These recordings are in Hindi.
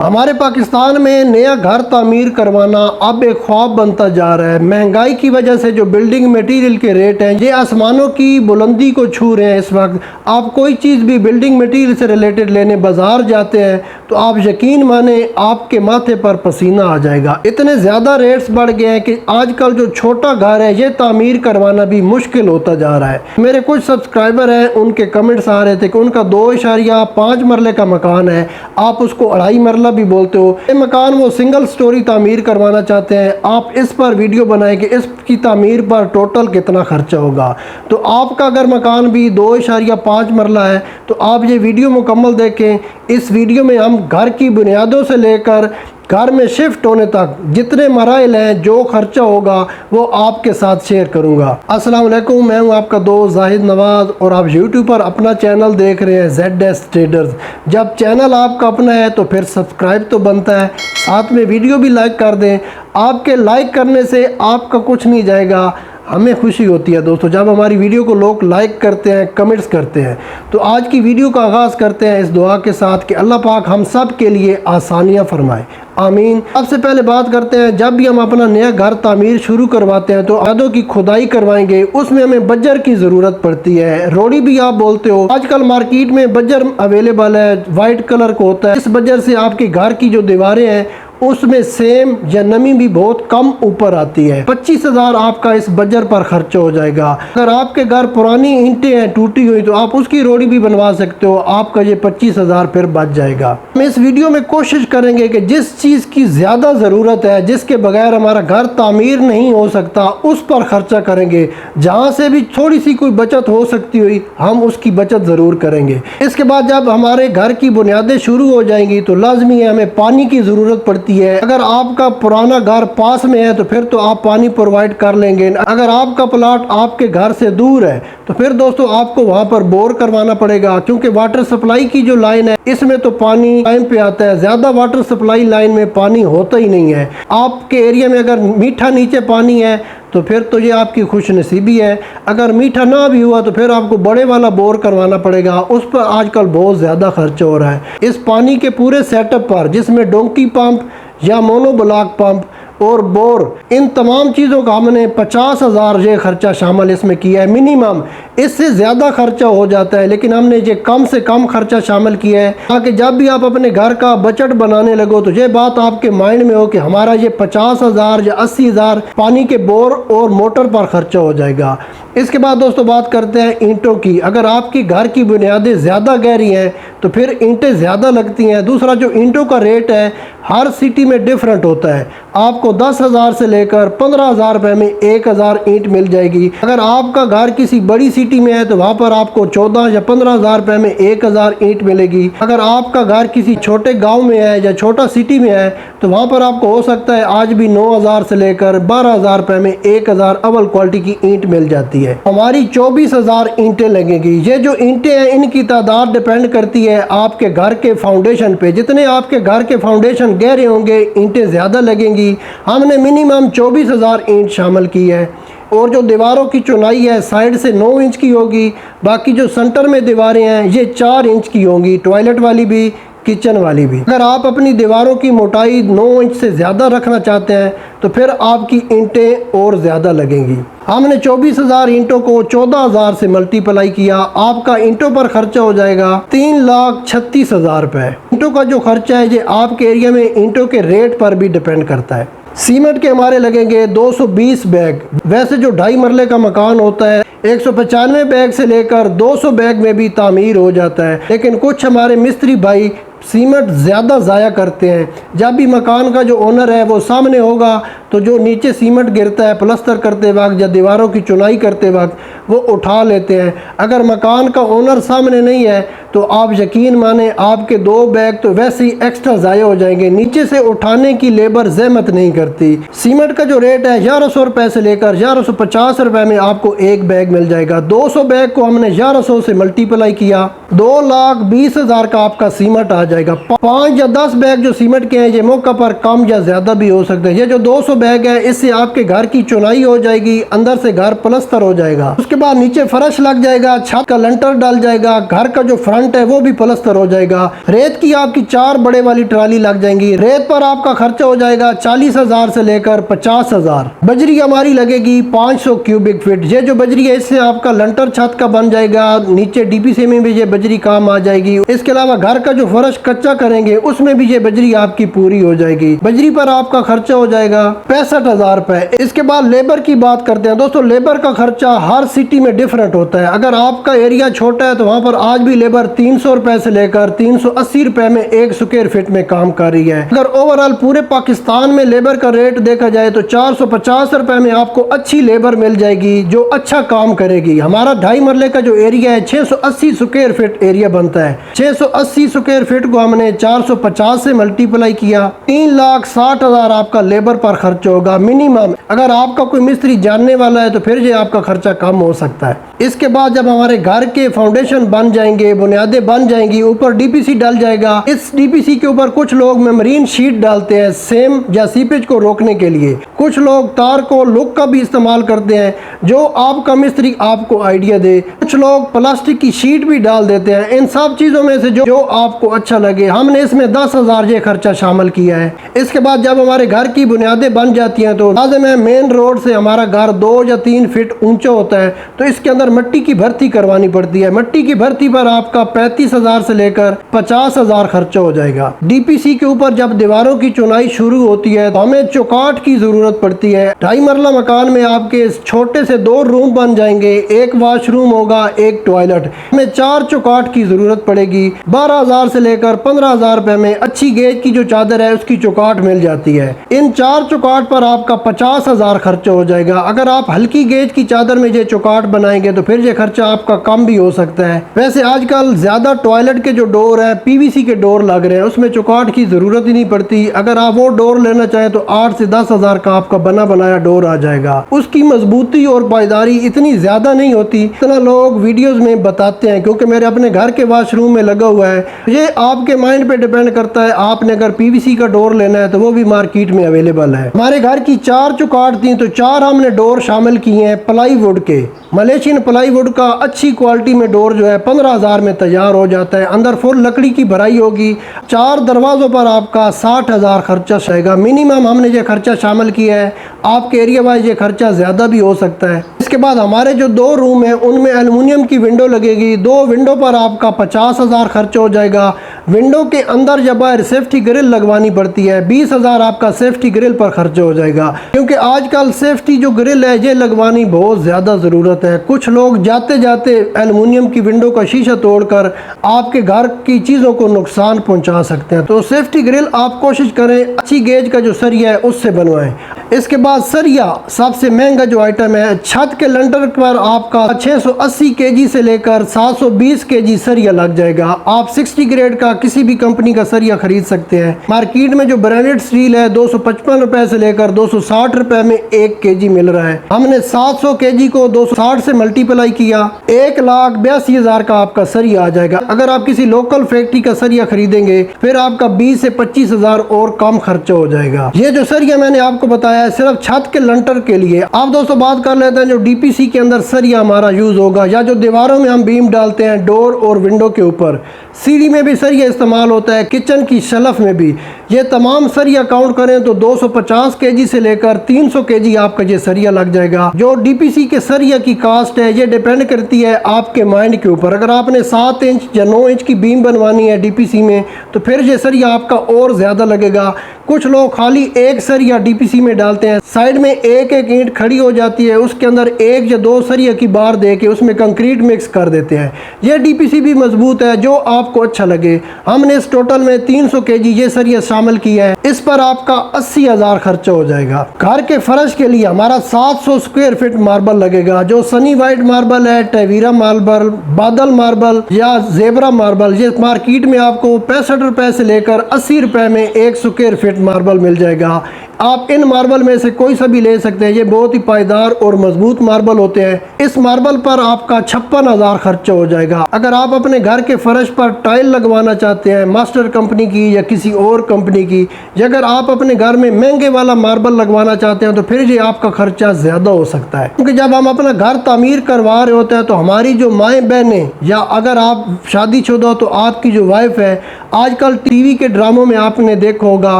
हमारे पाकिस्तान में नया घर तामीर करवाना अब एक ख्वाब बनता जा रहा है। महंगाई की वजह से जो बिल्डिंग मटेरियल के रेट हैं ये आसमानों की बुलंदी को छू रहे हैं। इस वक्त आप कोई चीज़ भी बिल्डिंग मटेरियल से रिलेटेड लेने बाज़ार जाते हैं तो आप यकीन माने आपके माथे पर पसीना आ जाएगा। इतने ज़्यादा रेट्स बढ़ गए हैं कि आजकल जो छोटा घर है ये तामीर करवाना भी मुश्किल होता जा रहा है। मेरे कुछ सब्सक्राइबर हैं, उनके कमेंट्स आ रहे थे कि उनका 2.5 मरले का मकान है, आप उसको 2.5 मरला भी बोलते हो। ये मकान वो सिंगल स्टोरी तामीर करवाना चाहते हैं। आप इस पर वीडियो बनाएं कि इसकी तामीर पर टोटल कितना खर्चा होगा। तो आपका अगर मकान भी 2.5 मरला है तो आप ये वीडियो मुकम्मल देखें। इस वीडियो में हम घर की बुनियादों से लेकर घर में शिफ्ट होने तक जितने मराइल हैं, जो खर्चा होगा वो आपके साथ शेयर करूंगा। अस्सलाम वालेकुम, मैं हूं आपका दोस्त जाहिद नवाज़ और आप यूट्यूब पर अपना चैनल देख रहे हैं ZS ट्रेडर्स। जब चैनल आपका अपना है तो फिर सब्सक्राइब तो बनता है, साथ में वीडियो भी लाइक कर दें। आपके लाइक करने से आपका कुछ नहीं जाएगा, हमें खुशी होती है दोस्तों जब हमारी वीडियो को लोग लाइक करते हैं, कमेंट्स करते हैं। तो आज की वीडियो का आगाज़ करते हैं इस दुआ के साथ कि अल्लाह पाक हम सब के लिए आसानियाँ फरमाए, आमीन। सबसे पहले बात करते हैं, जब भी हम अपना नया घर तामीर शुरू करवाते हैं तो आदों की खुदाई करवाएंगे, उसमें हमें बज्जर की ज़रूरत पड़ती है। रोड़ी भी आप बोलते हो। आजकल मार्केट में बज्जर अवेलेबल है, वाइट कलर का होता है। इस बज्जर से आपके घर की जो दीवारें हैं उसमें सेम या नमी भी बहुत कम ऊपर आती है। 25,000 आपका इस बजर पर खर्चा हो जाएगा। अगर आपके घर पुरानी ईंटें हैं टूटी हुई तो आप उसकी रोड़ी भी बनवा सकते हो, आपका ये 25,000 फिर बच जाएगा। हम इस वीडियो में कोशिश करेंगे कि जिस चीज़ की ज़्यादा ज़रूरत है, जिसके बगैर हमारा घर तामीर नहीं हो सकता, उस पर खर्चा करेंगे। जहाँ से भी थोड़ी सी कोई बचत हो सकती हुई हम उसकी बचत ज़रूर करेंगे। इसके बाद जब हमारे घर की बुनियादें शुरू हो जाएंगी तो लाजमी है हमें पानी की ज़रूरत पड़ती है। अगर आपका पुराना घर पास में है तो फिर तो आप पानी प्रोवाइड कर लेंगे। अगर आपका प्लाट आपके घर से दूर है तो फिर दोस्तों आपको वहां पर बोर करवाना पड़ेगा, क्योंकि वाटर सप्लाई की जो लाइन है इसमें तो पानी टाइम पे आता है। ज्यादा वाटर सप्लाई लाइन में पानी होता ही नहीं है। आपके एरिया में अगर मीठा नीचे पानी है तो फिर तो ये आपकी खुशनसीबी है। अगर मीठा ना भी हुआ तो फिर आपको बड़े वाला बोर करवाना पड़ेगा, उस पर आजकल बहुत ज़्यादा खर्चा हो रहा है। इस पानी के पूरे सेटअप पर, जिसमें डोंकी पंप या मोनोब्लॉक पंप और बोर, इन तमाम चीज़ों का हमने 50,000 ये खर्चा शामिल इसमें किया है मिनिमम। इससे ज़्यादा खर्चा हो जाता है लेकिन हमने ये कम से कम खर्चा शामिल किया है ताकि जब भी आप अपने घर का बजट बनाने लगो तो ये बात आपके माइंड में हो कि हमारा ये 50,000 या 80,000 पानी के बोर और मोटर पर खर्चा हो जाएगा। इसके बाद दोस्तों बात करते हैं ईंटों की। अगर आपकी घर की बुनियादें ज़्यादा गहरी हैं तो फिर ईंटें ज़्यादा लगती हैं। दूसरा, जो ईंटों का रेट है हर सिटी में डिफरेंट होता है। आपको 10,000 से लेकर 15,000 रुपये में 1,000 ईंट मिल जाएगी। अगर आपका घर किसी बड़ी सिटी में है तो वहाँ पर आपको 14 या 15,000 रुपये में 1,000 ईंट मिलेगी। अगर आपका घर किसी छोटे गाँव में है या छोटा सिटी में है तो वहाँ पर आपको हो सकता है आज भी 9,000 से लेकर 12,000 रुपये में 1,000 अव्वल क्वालिटी की ईंट मिल जाती है। हमारी 24,000 ईंटें लगेंगी। ये जो ईंटें हैं इनकी तादाद डिपेंड करती है आपके घर के फाउंडेशन पे। जितने आपके घर के फाउंडेशन गहरे होंगे ईंटें ज़्यादा लगेंगी। हमने मिनिमम 24,000 ईंट शामिल की है। और जो दीवारों की चौड़ाई है साइड से 9 इंच की होगी, बाकी जो सेंटर में दीवारें हैं ये 4 इंच की होंगी, टॉयलेट वाली भी किचन वाली भी। अगर आप अपनी दीवारों की मोटाई 9 इंच से ज़्यादा रखना चाहते हैं तो फिर आपकी ईंटें और ज़्यादा लगेंगी। हमने 24,000 ईंटों को 14,000 से मल्टीप्लाई किया, आपका ईंटों पर खर्चा हो जाएगा 3,36,000 रुपये। ईंटों का जो खर्चा है ये आपके एरिया में ईंटों के रेट पर भी डिपेंड करता है। सीमेंट के हमारे लगेंगे 220 बैग। वैसे जो 2.5 मरले का मकान होता है 195 बैग से लेकर 200 बैग में भी तामीर हो जाता है, लेकिन कुछ हमारे मिस्त्री भाई सीमेंट ज़्यादा ज़ाया करते हैं। जब भी मकान का जो ओनर है वो सामने होगा तो जो नीचे सीमेंट गिरता है प्लस्तर करते वक्त या दीवारों की चुनाई करते वक्त वो उठा लेते हैं। अगर मकान का ओनर सामने नहीं है तो आप यकीन माने आपके 2 बैग तो वैसे ही एक्स्ट्रा ज़ाया हो जाएंगे। नीचे से उठाने की लेबर जहमत नहीं करती। सीमेंट का जो रेट है 1,100 रुपये से लेकर 1,150 रुपये में आपको 1 बैग मिल जाएगा। 200 बैग को हमने 1,100 से मल्टीप्लाई किया, 2,20,000 का आपका सीमेंट आ जाएगा। 5 या 10 बैग जो सीमेंट के हैं ये मौका पर कम या ज़्यादा भी हो सकते हैं। ये जो 200 बैग है इससे आपके घर की चुनाई हो जाएगी, अंदर से घर प्लस्तर हो जाएगा। उसके बाद नीचे फर्श लग जाएगा, छत का लंटर डल जाएगा, घर का जो फ्रंट फ्रंट है वो भी प्लस्तर हो जाएगा। रेत की आपकी 4 बड़े वाली ट्राली लग जाएंगी। रेत पर आपका खर्चा हो जाएगा 40,000 से लेकर 50,000। बजरी हमारी लगेगी 500 क्यूबिक फीट। ये जो बजरी है इससे आपका लंटर छत का बन जाएगा, नीचे डीपीसी में भी ये बजरी काम आ जाएगी। इसके अलावा घर का जो फर्श कच्चा करेंगे उसमें भी ये बजरी आपकी पूरी हो जाएगी। बजरी पर आपका खर्चा हो जाएगा 65,000 रुपए। इसके बाद लेबर की बात करते हैं दोस्तों। लेबर का खर्चा हर सिटी में डिफरेंट होता है। अगर आपका एरिया छोटा है तो वहाँ पर आज भी लेबर 300 रुपए से लेकर 380 रुपए में 1 स्क्वायर फीट में काम कर रही है। अगर ओवरऑल पूरे पाकिस्तान में लेबर का रेट देखा जाए तो 450 रुपए में आपको अच्छी लेबर मिल जाएगी जो अच्छा काम करेगी। हमारा 2.5 मरले का जो एरिया है 680 स्क्वायर फीट एरिया बनता है। 680 स्क्वायर फीट को हमने 450 से मल्टीप्लाई किया, 3,60,000 आपका लेबर पर खर्च होगा मिनिमम। अगर आपका कोई मिस्त्री जानने वाला है तो फिर ये आपका खर्चा कम हो सकता है। इसके बाद जब हमारे घर के फाउंडेशन बन जाएंगे, बुनियादें बन जाएंगी, ऊपर डीपीसी डल जाएगा। इस डीपीसी के ऊपर कुछ लोग मेम्ब्रेन शीट डालते हैं सेम या सीपेज को रोकने के लिए। कुछ लोग तार को लुक का भी इस्तेमाल करते हैं, जो आपका मिस्त्री आपको आइडिया दे। कुछ लोग प्लास्टिक की शीट भी डाल देते हैं। इन सब चीज़ों में से जो आपको अच्छा लगे। हमने इसमें 10,000 ये खर्चा शामिल किया है। इसके बाद जब हमारे घर की बुनियादें बन जाती हैं तो लाज़िम है मेन रोड से हमारा घर 2 या 3 फीट ऊंचा होता है, तो इसके अंदर मिट्टी की भर्ती करवानी पड़ती है। मिट्टी की भर्ती पर आपका 35,000 से लेकर 50,000 खर्चा हो जाएगा। डीपीसी के ऊपर जब दीवारों की चुनाई शुरू होती है तो हमें चौकाट की जरूरत पड़ती है। 2.5 मरला मकान में आपके छोटे से 2 रूम बन जाएंगे, 1 वॉशरूम होगा, 1 टॉयलेट। हमें 4 चौकाट की जरूरत पड़ेगी। 12,000 से लेकर 15,000 रुपए में अच्छी गेज की जो चादर है उसकी चौकाट मिल जाती है। इन 4 चौकाट पर आपका 50,000 खर्चा हो जाएगा। अगर आप हल्की गेज की चादर में ये चौकाट बनाएंगे तो फिर ये खर्चा आपका कम भी हो सकता है। वैसे आजकल ज्यादा टॉयलेट के जो डोर है पीवीसी के डोर लग रहे हैं, उसमें चौकाट की जरूरत ही नहीं पड़ती। अगर आप वो डोर लेना चाहें तो 8 से 10,000 का आपका बना बनाया डोर आ जाएगा। उसकी मजबूती और पायदारी इतनी ज्यादा नहीं होती इतना लोग वीडियोस में बताते हैं, क्योंकि मेरे अपने घर के वॉशरूम में लगा हुआ है। ये आपके माइंड पे डिपेंड करता है। आपने अगर पीवीसी का डोर लेना है तो वो भी मार्केट में अवेलेबल है। हमारे घर की 4 चौकाट थी तो 4 हमने डोर शामिल किए हैं प्लाईवुड के। मलेशियन प्लाईवुड का अच्छी क्वालिटी में डोर जो है 15,000 में तैयार हो जाता है। अंदर फुल लकड़ी की भराई होगी। 4 दरवाजों पर आपका 60,000 खर्चा आएगा मिनिमम। हमने ये खर्चा शामिल किया है। आपके एरिया वाइज ये खर्चा ज़्यादा भी हो सकता है। इसके बाद हमारे जो 2 रूम हैं उनमें एल्युमिनियम की विंडो लगेगी। 2 विंडो पर आपका 50,000 खर्चा हो जाएगा। विंडो के अंदर जब बाहर सेफ्टी ग्रिल लगवानी पड़ती है 20,000 आपका सेफ्टी ग्रिल पर खर्चा हो जाएगा, क्योंकि आजकल सेफ्टी जो ग्रिल है ये लगवानी बहुत ज़्यादा ज़रूरत है। कुछ लोग जाते जाते एल्युमिनियम की विंडो का शीशा तोड़कर आपके घर की चीज़ों को नुकसान पहुंचा सकते हैं। तो सेफ्टी ग्रिल आप कोशिश करें अच्छी गेज का जो सरिया है उससे बनवाएं। इसके बाद सरिया सबसे महंगा जो आइटम है। छत के लंटर पर आपका 680 केजी से लेकर 720 केजी सरिया लग जाएगा। आप 60 ग्रेड का किसी भी कंपनी का सरिया खरीद सकते हैं। मार्केट में जो ब्रांडेड स्टील है 255 रुपए से लेकर 260 रुपए में 1 केजी मिल रहा है। हमने 700 केजी को 260 से मल्टीप्लाई किया, 1,82,000 का आपका सरिया आ जाएगा। अगर आप किसी लोकल फैक्ट्री का सरिया खरीदेंगे फिर आपका 20 से 25,000 और कम खर्चा हो जाएगा। ये जो सरिया मैंने आपको बताया है सिर्फ छत के लंटर के लिए। आप दोस्तों बात कर लेते हैं जो डीपीसी के अंदर सरिया हमारा यूज होगा, या जो दीवारों में हम बीम डालते हैं डोर और विंडो के ऊपर। सीढ़ी में भी सरिया इस्तेमाल होता है, किचन की शेल्फ में भी। ये तमाम सरिया काउंट करें तो 250 केजी से लेकर 300 केजी आपका ये सरिया लग जाएगा। जो डीपीसी के सरिया की कास्ट है ये डिपेंड करती है आपके माइंड के ऊपर। अगर आपने 7 इंच या 9 इंच की बीम बनवानी है डीपीसी में तो फिर ये सरिया आपका और ज़्यादा लगेगा। कुछ लोग खाली एक सरिया डीपीसी में डालते हैं, साइड में एक एक ईंट खड़ी हो जाती है, उसके अंदर 1 या 2 सरिया की बार दे के उसमें कंक्रीट मिक्स कर देते हैं। ये डीपीसी भी मजबूत है, जो आपको अच्छा लगे। हमने इस टोटल में 300 केजी ये सरिया शामिल किया है। इस पर आपका 80,000 खर्चा हो जाएगा। घर के फर्श के लिए हमारा 700 स्क्वायर फीट मार्बल लगेगा। जो सनी वाइट मार्बल है, टवेरा मार्बल, बादल मार्बल या जेबरा मार्बल, ये मार्केट में आपको 65 रुपए से लेकर 80 रुपए में 1 स्क्वायर फीट मार्बल मिल जाएगा। आप इन मार्बल में से कोई सा भी ले सकते हैं। ये बहुत ही पायदार और मजबूत मार्बल होते हैं। इस मार्बल पर आपका 56,000 खर्चा हो जाएगा। अगर आप अपने घर के फर्श पर टाइल लगवाना चाहते हैं मास्टर कंपनी की या किसी और कंपनी की, या अगर आप अपने घर में महंगे वाला मार्बल लगवाना चाहते हैं तो फिर ये आपका खर्चा ज़्यादा हो सकता है। क्योंकि जब हम अपना घर तामीर करवा रहे होते हैं तो हमारी जो माएँ बहनें या अगर आप शादीशुदा हो तो आपकी जो वाइफ है, आजकल टीवी के ड्रामों में आपने देखा होगा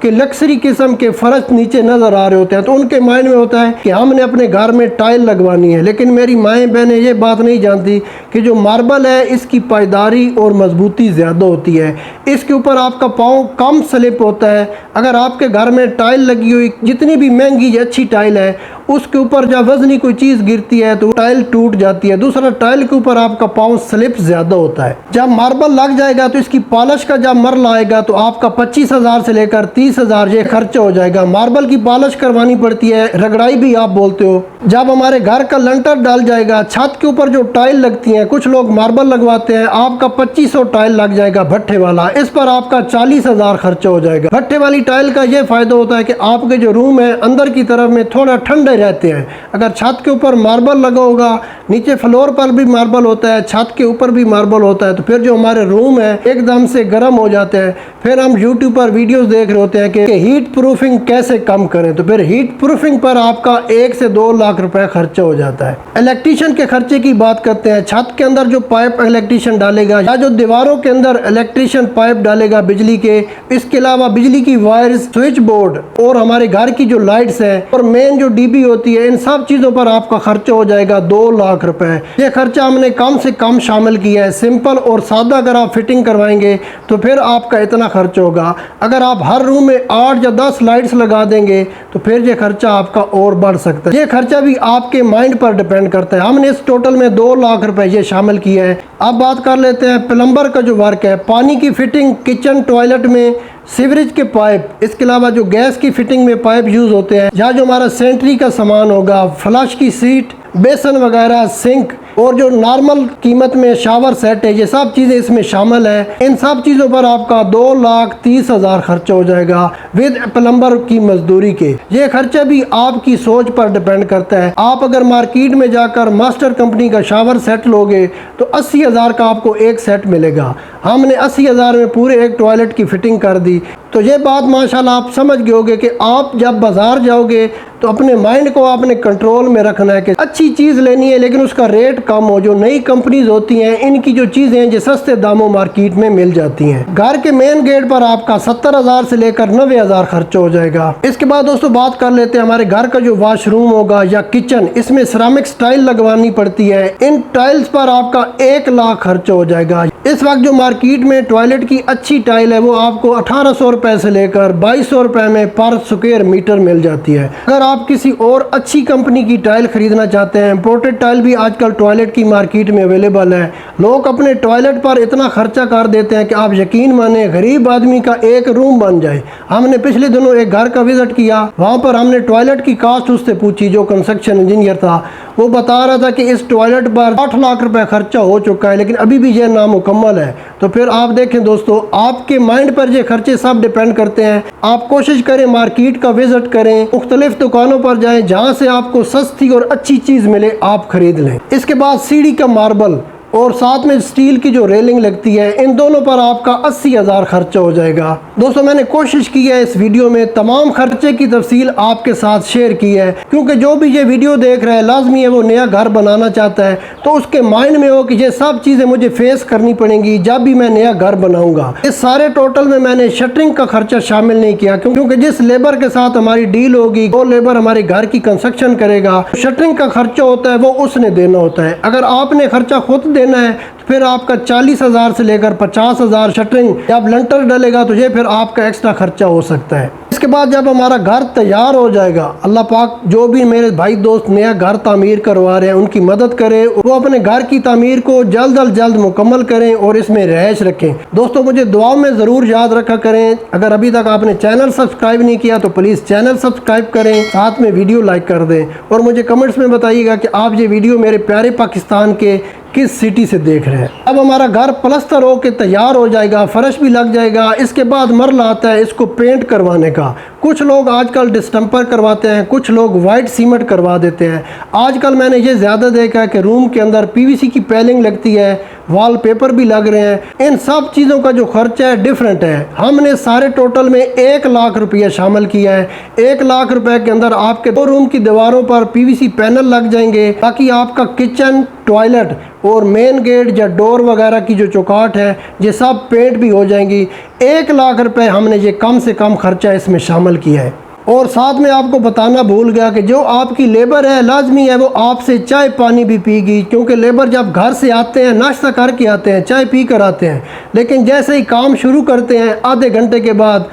कि लक्सरी किस्म के फर्श नीचे नज़र आ रहे होते हैं, तो उनके माइंड में होता है कि हमने अपने घर में टाइल लगवानी है। लेकिन मेरी माएँ बहनें ये बात नहीं जानती कि जो मार्बल है इसकी पायदारी और मजबूती ज़्यादा होती है। इसके ऊपर आपका पाँव कम स्लिप होता है। अगर आपके घर में टाइल लगी हुई जितनी भी महंगी अच्छी टाइल है उसके ऊपर जब वजनी कोई चीज़ गिरती है तो टाइल टूट जाती है। दूसरा, टाइल के ऊपर आपका पाँव स्लिप ज़्यादा होता है। जब मार्बल लग जाएगा तो इसकी पॉलिश का जब मरला आएगा तो आपका 25,000 से लेकर 30,000 ये खर्चा हो जाएगा। मार्बल की पॉलिश करवानी पड़ती है, रगड़ाई भी आप बोलते हो। जब हमारे घर का लंटर डाल जाएगा, छत के ऊपर जो टाइल लगती हैं, कुछ लोग मार्बल लगवाते हैं, आपका 2500 टाइल लग जाएगा भट्ठे वाला। इस पर आपका 40,000 खर्चा हो जाएगा। भट्ठे वाली टाइल का ये फायदा होता है कि आपके जो रूम है अंदर की तरफ में थोड़ा ठंडे रहते हैं। अगर छत के ऊपर मार्बल लगा होगा, नीचे फ्लोर पर भी मार्बल होता है, छत के ऊपर भी मार्बल होता है, तो फिर जो हमारे रूम है एकदम से गर्म हो जाते हैं। फिर हम यूट्यूब पर वीडियोस देख रहे होते हैं कि हीट प्रूफिंग कैसे कम करें, तो फिर हीट प्रूफिंग पर आपका 1 से 2 लाख रुपए खर्चा हो जाता है। इलेक्ट्रीशियन के खर्चे की बात करते हैं। छत के अंदर जो पाइप इलेक्ट्रीशियन डालेगा या जो दीवारों के अंदर इलेक्ट्रीशियन पाइप डालेगा बिजली के, इसके अलावा बिजली की वायर्स, स्विच बोर्ड और हमारे घर की जो लाइट्स है और मेन जो डीबी होती है, इन सब चीज़ों पर आपका खर्चा हो जाएगा 2 लाख रुपए। ये खर्चा हमने कम से कम शामिल किया है। सिंपल और सादा अगर आप फिटिंग करवाएंगे तो फिर आपका इतना खर्च होगा। अगर आप हर रूम में 8 या 10 लाइट्स लगा देंगे तो फिर ये खर्चा आपका और बढ़ सकता है। ये खर्चा भी आपके माइंड पर डिपेंड करता है। हमने इस टोटल में 2 लाख रुपए ये शामिल किया है। अब बात कर लेते हैं प्लम्बर का जो वर्क है, पानी की फिटिंग, किचन टॉयलेट में सीवरेज के पाइप, इसके अलावा जो गैस की फिटिंग में पाइप यूज़ होते हैं, या जो हमारा सेंट्री का सामान होगा, फ्लश की सीट, बेसन वगैरह, सिंक और जो नॉर्मल कीमत में शावर सेट है, ये सब चीज़ें इसमें शामिल है। इन सब चीज़ों पर आपका 2,30,000 खर्चा हो जाएगा विद प्लम्बर की मजदूरी के। ये खर्चा भी आपकी सोच पर डिपेंड करता है। आप अगर मार्केट में जाकर मास्टर कंपनी का शावर सेट लोगे तो 80,000 का आपको एक सेट मिलेगा। हमने 80,000 में पूरे एक टॉयलेट की फिटिंग कर दी। तो ये बात माशाल्लाह आप समझ गए होगे कि आप जब बाज़ार जाओगे तो अपने माइंड को आपने कंट्रोल में रखना है कि अच्छी चीज़ लेनी है लेकिन उसका रेट कम हो। जो नई कंपनीज होती हैं इनकी जो चीज़ें हैं जो सस्ते दामों मार्केट में मिल जाती हैं। घर के मेन गेट पर आपका 70,000 से लेकर 90,000 खर्चा हो जाएगा। इसके बाद दोस्तों बात कर लेते हैं हमारे घर का जो वॉशरूम होगा या किचन, इसमें सिरामिक्स टाइल लगवानी पड़ती है। इन टाइल्स पर आपका 1 लाख खर्चा हो जाएगा। इस वक्त जो मार्केट में टॉयलेट की अच्छी टाइल है वो आपको 1800 रुपए से लेकर 2200 रुपए में पर स्क्वायर मीटर मिल जाती है। अगर आप किसी और अच्छी कंपनी की टाइल खरीदना चाहते हैं, इंपोर्टेड टाइल भी आजकल टॉयलेट की मार्केट में अवेलेबल है। लोग अपने टॉयलेट पर इतना खर्चा कर देते हैं कि आप यकीन माने गरीब आदमी का एक रूम बन जाए। हमने पिछले दिनों एक घर का विजिट किया, वहाँ पर हमने टॉयलेट की कास्ट उससे पूछी, जो कंस्ट्रक्शन इंजीनियर था। वो बता रहा था कि इस टॉयलेट पर 8 लाख रुपए खर्चा हो चुका है लेकिन अभी भी यह नामुकम्मल है। तो फिर आप देखें दोस्तों, आपके माइंड पर ये खर्चे सब डिपेंड करते हैं। आप कोशिश करें मार्केट का विजिट करें, मुख्तलिफ दुकानों पर जाएं, जहां से आपको सस्ती और अच्छी चीज़ मिले आप खरीद लें। इसके बाद सीढ़ी का मार्बल और साथ में स्टील की जो रेलिंग लगती है, इन दोनों पर आपका 80,000 खर्चा हो जाएगा। दोस्तों मैंने कोशिश की है इस वीडियो में तमाम खर्चे की तफसील आपके साथ शेयर की है, क्योंकि जो भी ये वीडियो देख रहा है लाजमी है वो नया घर बनाना चाहता है, तो उसके माइंड में हो कि ये सब चीज़ें मुझे फेस करनी पड़ेंगी जब भी मैं नया घर बनाऊंगा। इस सारे टोटल में मैंने शटरिंग का खर्चा शामिल नहीं किया, क्योंकि जिस लेबर के साथ हमारी डील होगी वो लेबर हमारे घर की कंस्ट्रक्शन करेगा। शटरिंग का खर्चा होता है वो उसने देना होता है। अगर आपने खर्चा खुद देना है तो फिर आपका 40,000 से लेकर 50,000 शटरिंग, जब लंटर डलेगा तो ये फिर आपका एक्स्ट्रा खर्चा हो सकता है। इसके बाद जब हमारा घर तैयार हो जाएगा, अल्लाह पाक जो भी मेरे भाई दोस्त नया घर तामीर करवा रहे हैं उनकी मदद करें, वो अपने घर की तामीर को जल्द अज जल्द मुकम्मल करें और इसमें रहायश रखें। दोस्तों मुझे दुआ में ज़रूर याद रखा करें। अगर अभी तक आपने चैनल सब्सक्राइब नहीं किया तो प्लीज़ चैनल सब्सक्राइब करें, साथ में वीडियो लाइक कर दें और मुझे कमेंट्स में बताइएगा कि आप ये वीडियो मेरे प्यारे पाकिस्तान के किस सिटी से देख रहे हैं। अब हमारा घर प्लस्तर हो के तैयार हो जाएगा, फर्श भी लग जाएगा, इसके बाद मरला आता है इसको पेंट करवाने का। कुछ लोग आजकल डिस्टेंपर करवाते हैं, कुछ लोग वाइट सीमेंट करवा देते हैं। आजकल मैंने ये ज़्यादा देखा है कि रूम के अंदर पीवीसी की पैलिंग लगती है, वॉलपेपर भी लग रहे हैं। इन सब चीज़ों का जो खर्चा है डिफरेंट है। हमने सारे टोटल में 1 लाख रुपया शामिल किया है। 1 लाख रुपए के अंदर आपके 2 रूम की दीवारों पर पीवीसी पैनल लग जाएंगे, बाकी आपका किचन, टॉयलेट और मेन गेट या डोर वगैरह की जो चौकाट है ये सब पेंट भी हो जाएंगी। 1 लाख रुपए हमने ये कम से कम खर्चा इसमें शामिल किया है। और साथ में आपको बताना भूल गया कि जो आपकी लेबर है लाजमी है वो आपसे चाय पानी भी पीगी, क्योंकि लेबर जब घर से आते हैं नाश्ता करके आते हैं, चाय पी कर आते हैं, लेकिन जैसे ही काम शुरू करते हैं आधे घंटे के बाद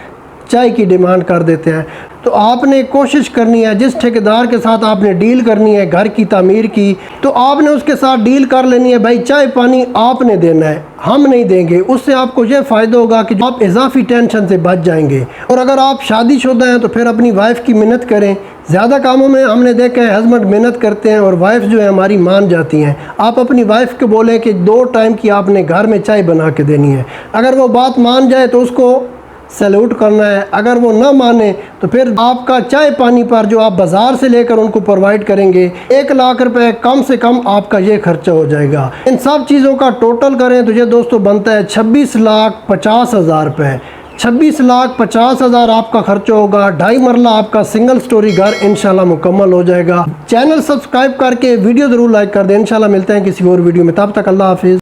चाय की डिमांड कर देते हैं। तो आपने कोशिश करनी है, जिस ठेकेदार के साथ आपने डील करनी है घर की तामीर की, तो आपने उसके साथ डील कर लेनी है, भाई चाय पानी आपने देना है, हम नहीं देंगे। उससे आपको ये फ़ायदा होगा कि आप इजाफी टेंशन से बच जाएंगे। और अगर आप शादीशुदा हैं तो फिर अपनी वाइफ की मिन्नत करें। ज़्यादा कामों में हमने देखा है हस्बैंड मिन्नत करते हैं और वाइफ जो है हमारी मान जाती हैं। आप अपनी वाइफ को बोलें कि 2 टाइम की आपने घर में चाय बना के देनी है। अगर वो बात मान जाए तो उसको सैल्यूट करना है, अगर वो ना माने तो फिर आपका चाय पानी पर जो आप बाज़ार से लेकर उनको प्रोवाइड करेंगे, 1 लाख रुपए कम से कम आपका ये खर्चा हो जाएगा। इन सब चीज़ों का टोटल करें तो ये दोस्तों बनता है 26,50,000 रुपये। 26,50,000 आपका खर्चा होगा। 2.5 मरला आपका सिंगल स्टोरी घर इंशाल्लाह मुकम्मल हो जाएगा। चैनल सब्सक्राइब करके वीडियो ज़रूर लाइक कर दें। इंशाल्लाह मिलते हैं किसी और वीडियो में, तब तक अल्लाह हाफिज़।